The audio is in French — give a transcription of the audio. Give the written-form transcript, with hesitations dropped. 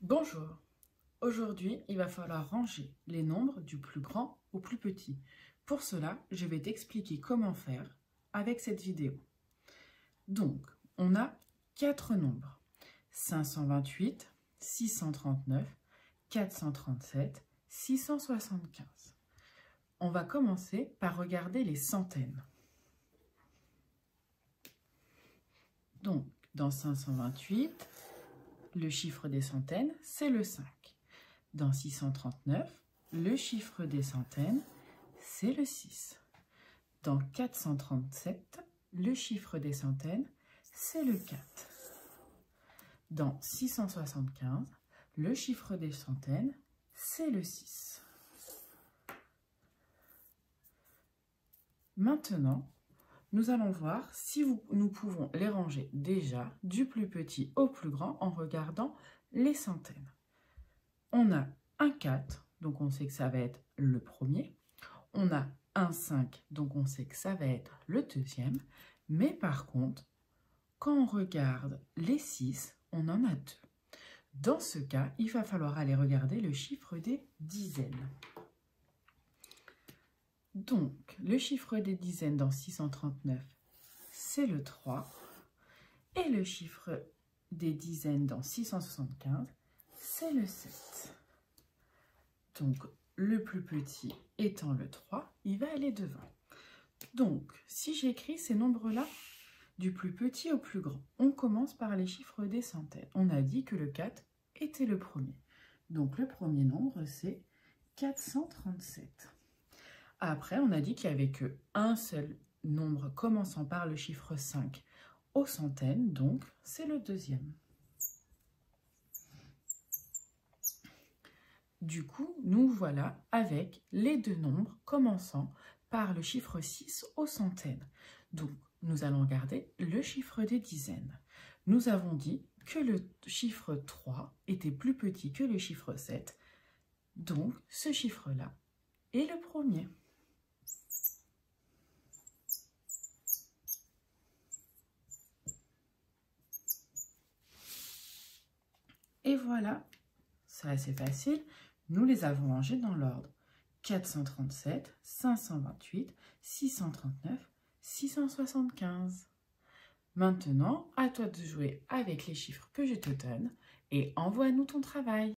Bonjour, aujourd'hui il va falloir ranger les nombres du plus grand au plus petit. Pour cela, je vais t'expliquer comment faire avec cette vidéo. Donc, on a 4 nombres, 528, 639, 437, 675. On va commencer par regarder les centaines. Donc, dans 528, le chiffre des centaines, c'est le 5. Dans 639, le chiffre des centaines, c'est le 6. Dans 437, le chiffre des centaines, c'est le 4. Dans 675, le chiffre des centaines, c'est le 6. Maintenant, nous allons voir si nous pouvons les ranger déjà du plus petit au plus grand en regardant les centaines. On a un 4, donc on sait que ça va être le premier. On a un 5, donc on sait que ça va être le deuxième. Mais par contre, quand on regarde les 6, on en a 2. Dans ce cas, il va falloir aller regarder le chiffre des dizaines. Donc, le chiffre des dizaines dans 639, c'est le 3. Et le chiffre des dizaines dans 675, c'est le 7. Donc, le plus petit étant le 3, il va aller devant. Donc, si j'écris ces nombres-là, du plus petit au plus grand, on commence par les chiffres des centaines. On a dit que le 4 était le premier. Donc, le premier nombre, c'est 437. Après, on a dit qu'il n'y avait qu'un seul nombre commençant par le chiffre 5 aux centaines, donc c'est le deuxième. Du coup, nous voilà avec les deux nombres commençant par le chiffre 6 aux centaines. Donc, nous allons garder le chiffre des dizaines. Nous avons dit que le chiffre 3 était plus petit que le chiffre 7. Donc, ce chiffre-là est le premier. Et voilà, c'est assez facile, nous les avons rangés dans l'ordre 437, 528, 639, 675. Maintenant, à toi de jouer avec les chiffres que je te donne et envoie-nous ton travail.